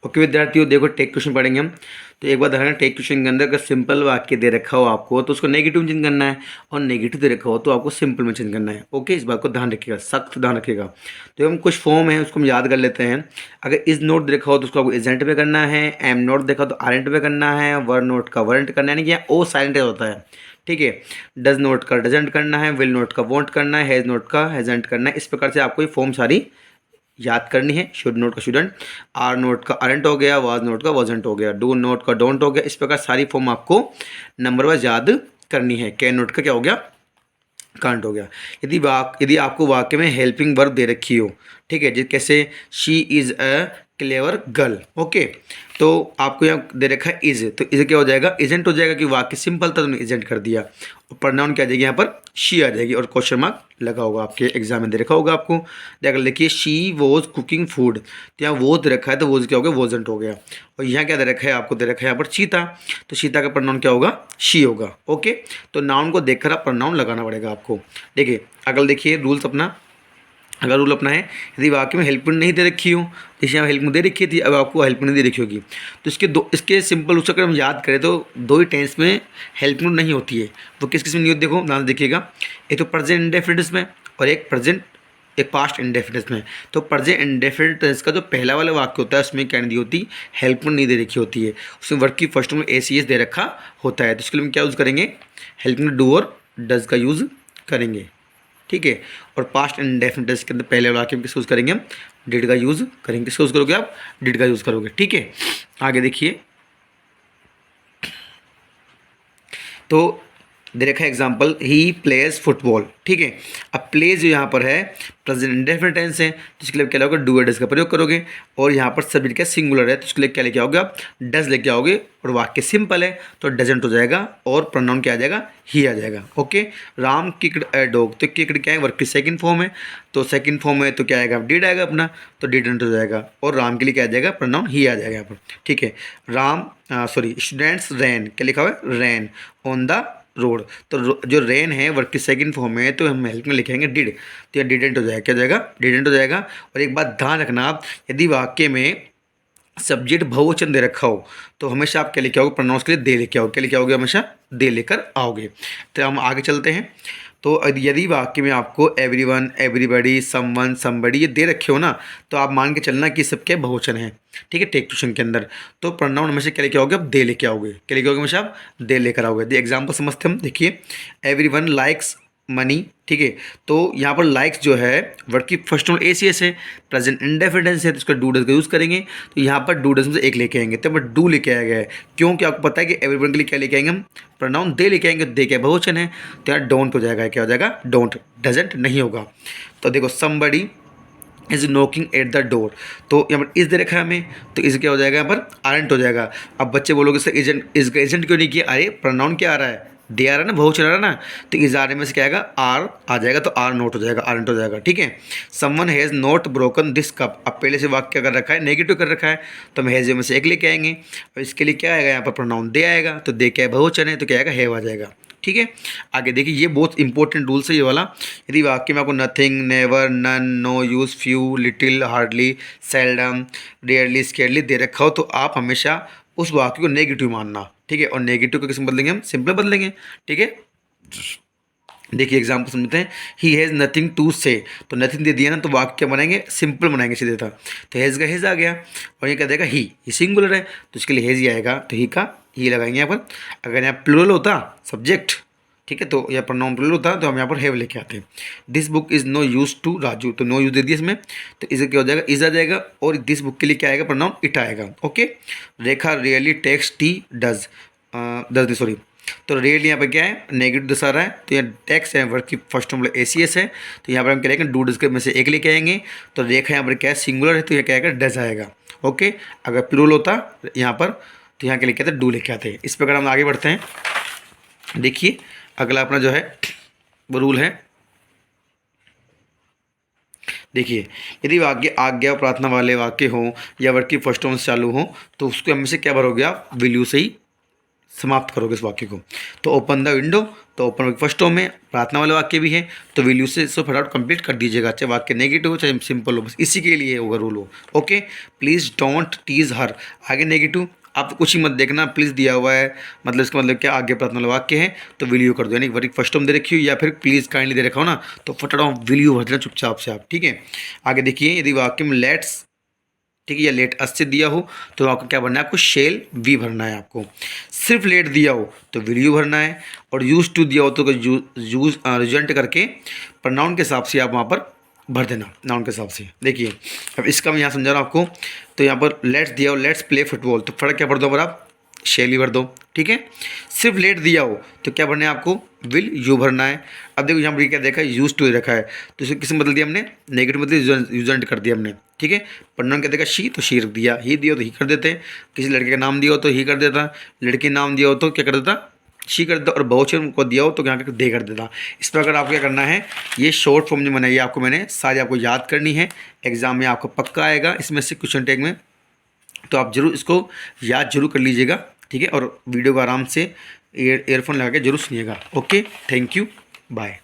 Okay विद्यार्थियों, देखो take question पढ़ेंगे हम। तो एक बार ध्यान, टेक क्वेश्चन के अंदर अगर सिंपल वाक्य दे रखा हो आपको तो उसको नेगेटिव मेंशन करना है, और नेगेटिव दे रखा हो तो आपको सिंपल मेंशन करना है। ओके, इस बात को ध्यान रखिएगा, सख्त ध्यान रखिएगा। तो हम कुछ फॉर्म है उसको हम याद कर लेते हैं। अगर इज नोट दे रखा हो तो उसको आपको इजेंट पे करना है, एम नोट देखा तो आरेंट पे करना है, वर नोट का वरंट करना है, यानी कि यहाँ ओ साइलेंट होता है। ठीक है, डज नोट का डजेंट करना है, विल नोट का वोंट करना है, हैज़ नोट का हैजेंट करना है। इस प्रकार से आपको ये फॉर्म सारी याद करनी है। शुड नोट का शुडंट, आर नोट का अरेंट हो गया, वाज नोट का वाजंट हो गया, डू नोट का डोंट हो गया। इस प्रकार सारी फॉर्म आपको नंबर वाइज याद करनी है। कैन नोट का क्या हो गया, कांट हो गया। यदि आपको वाक्य में हेल्पिंग वर्ब दे रखी हो, ठीक है, कैसे she is a clever girl. Okay, तो आपको यहाँ दे रखा है इज, तो इज क्या हो जाएगा, इजेंट हो जाएगा, कि वाक्य सिंपल था तुमने इजेंट कर दिया। और प्रोनाउन क्या आ जाएगी यहाँ पर, शी आ जाएगी, और क्वेश्चन मार्क लगा होगा, आपके एग्जाम में दे रखा होगा आपको। अगर लिखिए शी वॉज कुकिंग फूड, तो यहाँ वॉज दे रखा है तो वॉज क्या हो गया, वॉजंट हो गया। और यहाँ क्या दे रखा है, आपको दे रखा है यहाँ पर चीता, तो चीता का प्रोनाउन क्या होगा, शी होगा। ओके, तो नाउन को देखकर आप प्रोनाउन लगाना पड़ेगा आपको। देखिए अगर देखिए रूल्स अपना, अगर रूल अपना है, यदि वाक्य में हेल्प नहीं दे रखी हो, जैसे यहाँ हेल्प दे रखी थी, अब आपको हेल्प नहीं दे रखी होगी, तो इसके सिंपल रूल्स अगर हम याद करें तो दो ही टेंस में हेल्प नहीं होती है। वो किस किस में नहीं होती, देखो ध्यान देखिएगा। एक तो प्रेजेंट इंडेफिनिट में, और एक पास्ट इंडेफिनिट में। तो प्रेजेंट इंडेफिनिट टेंस का जो पहला वाला वाक्य होता है उसमें क्या नहीं होती, हेल्प नहीं दे रखी होती है, उसमें वर्क की फर्स्ट में ACS दे रखा होता है। तो इसके लिए हम क्या यूज़ करेंगे, हेल्प में डू और डज का यूज़ करेंगे। ठीक है, और पास्ट इंडेफिनिट टेंस के अंदर पहले वाक्य में किसका यूज़ करेंगे, हम डिड का यूज़ करेंगे। किसका यूज़ करोगे आप, डिड का यूज़ करोगे। ठीक है, आगे देखिए, तो दे रखा है एग्जाम्पल, ही प्लेज फुटबॉल। ठीक है, अब प्लेज जो यहाँ पर है प्रेजेंट इंडेफिनिट टेंस है, तो इसके लिए क्या होगा, डू डज का प्रयोग करोगे। और यहाँ पर सब्जेक्ट क्या सिंगुलर है, तो इसके लिए क्या लेके आओगे आप, डज लेके आओगे। और वाक्य सिंपल है तो डजेंट हो जाएगा, और प्रोनाउन क्या आ जाएगा, ही आ जाएगा। Okay, Ram kicked a dog, तो किक्ड क्या है, वर्क की सेकंड फॉर्म है, तो सेकंड फॉर्म है तो क्या आएगा, डिड आएगा अपना, तो डिडंट हो जाएगा। और राम के लिए क्या आ जाएगा, प्रोनाउन ही आ जाएगा यहाँ पर। ठीक है, राम स्टूडेंट्स रैन, क्या लिखा हुआ है, रैन ऑन द रोड, तो जो रेन है वर्क की सेकंड फॉर्म में, तो हम हेल्प में लिखेंगे डिड, तो यह डिडेंट हो जाएगा, क्या हो जाएगा, डिडेंट हो जाएगा। और एक बात ध्यान रखना आप, यदि वाक्य में सब्जेक्ट बहुवचन दे रखा हो तो हमेशा आप क्या लेके आओगे, प्रोनाउंस के लिए दे लेके आओगे, क्या लेके आओगे, हमेशा दे लेकर आओगे। तो हम आगे चलते हैं। तो यदि वाक्य में आपको एवरीवन, एवरीबॉडी, समवन, समबडी ये दे रखे हो ना, तो आप मान के चलना कि सब क्या बहुवचन है। ठीक है, टेक क्वेश्चन के अंदर तो प्रोनाउन हमेशा क्या लेके आओगे, आप दे लेके आओगे, क्या लेके आओगे, हमेशा आप दे लेकर आओगे। एग्जाम्पल समझते हम, देखिए एवरीवन लाइक्स मनी। ठीक है, तो यहाँ पर लाइक्स जो है वर्ड की फर्स्ट फॉर्म ACS है, प्रेजेंट इंडेफिनिट है, तो इसका डू डज का यूज़ करेंगे। तो यहाँ पर डू डज में से एक लेके आएंगे, तब डू लेके आया गया है, क्योंकि आपको पता है कि एवरीवन के लिए क्या लेके आएंगे हम, प्रोनाउन दे लेके आएंगे, दे क्या बहुवचन है, तो यहाँ डोंट हो जाएगा, क्या हो जाएगा, डोंट, डजेंट नहीं होगा। तो देखो somebody is knocking at the door, तो यहाँ पर इज दे रखा है हमें, तो इज क्या हो जाएगा, यहाँ पर आरंट हो जाएगा। अब बच्चे बोलोगे सर एजेंट, इसका एजेंट क्यों नहीं किया, अरे प्रोनाउन क्या आ रहा है, दे आ रहा है ना, बहुवचन आ रहा है ना, तो इज आने में से क्या आएगा, आर आ जाएगा, तो आर नोट हो जाएगा, आरंट हो जाएगा। ठीक है, someone has not broken this cup, अब पहले से वाक्य कर रखा है, नेगेटिव कर रखा है, तो हम हैज़ में से एक लेके आएंगे, और इसके लिए क्या आएगा, यहाँ पर प्रोनाउन दे आएगा, तो दे क्या है, बहुवचन है, तो क्या आएगा, हैव आ जाएगा। ठीक है, आगे देखिए, ये बहुत इंपॉर्टेंट रूल्स है ये वाला। यदि वाक्य में आपको nothing, never, none, no use, few, little, hardly, seldom, rarely, scarcely दे रखा हो, तो आप हमेशा उस वाक्य को नेगेटिव मानना। ठीक है, और नेगेटिव को किस में बदलेंगे, हम सिंपल बदलेंगे। ठीक है, देखिए एग्जाम्पल समझते हैं, ही हैज़ नथिंग टू से, तो नथिंग दे दिया ना, तो वाक्य क्या बनाएंगे, सिंपल बनाएंगे सीधे था, तो हैज़ का हैज़ आ गया, और ये क्या देगा, ही सिंगुलर है, तो इसके लिए हैज़ ही आएगा, तो ही का ही लगाएंगे यहाँ पर। अगर यहाँ प्लूरल होता सब्जेक्ट, ठीक है, तो यह प्रोनाउन प्लूरल होता, तो हम यहाँ पर हैव लेके आते हैं। This book is no use to Raju, तो नो यूज दे दिया इसमें, तो इसे क्या हो जाएगा, इज आ जाएगा, और दिस बुक के लिए क्या आएगा, प्रोनाउन इट आएगा। Okay, Rekha really takes T does, does sorry, तो रियल यहाँ पे क्या है, नेगेटिव दस आ रहा है, तो यहाँ टेक्स है वर्ड की फर्स्ट फॉर्म ACS है, तो यहाँ पर हम क्या लेंगे, डू डज के में से एक लेके आएंगे। तो रेखा यहाँ पर क्या है, सिंगुलर है, तो यह क्या आएगा, डज आएगा। ओके, अगर प्लूरल होता यहाँ पर, तो यहाँ के लेके आते, डू लेके आते हैं। इस प्रकार हम आगे बढ़ते हैं। देखिए अगला अपना जो है वो रूल है, देखिए यदि वाक्य आज्ञा प्रार्थना वाले वाक्य हों या वर्ड की फर्स्ट फॉर्म से चालू हों, तो उसको हमें से क्या भरोगे आप, विल यू से ही समाप्त करोगे इस वाक्य को। तो ओपन द विंडो, तो ओपन फर्स्ट में प्रार्थना वाला वाक्य भी है, तो विल यू से इसको फटाफट कंप्लीट कर दीजिएगा, चाहे वाक्य नेगेटिव हो चाहे सिंपल हो, बस इसी के लिए होगा रूल हो। ओके, प्लीज़ डोंट टीज हर, आगे नेगेटिव आप कुछ ही मत देखना, प्लीज़ दिया हुआ है, मतलब इसका मतलब क्या, आगे प्रार्थना वाला वाक्य है तो विल यू कर दो, यानी वर्ग फर्स्ट में दे रखी हो या फिर प्लीज़ काइंडली दे रखा हो ना, तो फटाफट विल यू भर देना चुपचाप से आप। ठीक है, आगे देखिए, यदि वाक्य में लेट्स, ठीक है, या लेट अस से दिया हो तो आपको क्या भरना है, आपको शेल वी भरना है आपको। सिर्फ लेट दिया हो तो विल यू भरना है, और यूज टू दिया हो तो यूज रिजल्ट करके प्रोनाउन के हिसाब से आप वहाँ पर भर देना, नाउन के हिसाब से। देखिए अब इसका मैं यहाँ समझा रहा हूँ आपको, तो यहाँ पर लेट्स दिया हो, लेट्स प्ले फुटबॉल, तो फर्क क्या भर दो, पर आप शेल ही भर दो। ठीक है, सिर्फ लेट दिया हो तो क्या भरना है आपको, विल यू भरना है। अब देखो यहाँ पर क्या देखा है, यूज टू रखा है, तो इसे किस में बदल दिया हमने, नेगेटिव बदल यूजेंट कर दिया हमने। ठीक है, प्रोनाउन क्या देखा, शी तो शी रख दिया, ही दिया तो ही कर देते, किसी लड़के का नाम दिया हो तो ही कर देता, लड़के नाम दिया हो तो क्या कर देता, शी कर देता, और बहुवचन को दिया हो तो यहाँ दे कर देता। इस प्रकार आपको क्या करना है, ये शॉर्ट फॉर्म जो बनाई है आपको मैंने, सारी आपको याद करनी है, एग्जाम में आपको पक्का आएगा इसमें से क्वेश्चन टैग में, तो आप जरूर इसको याद जरूर कर लीजिएगा। ठीक है, और वीडियो को आराम से ईयरफोन लगा के जरूर सुनिएगा। Okay, thank you, bye.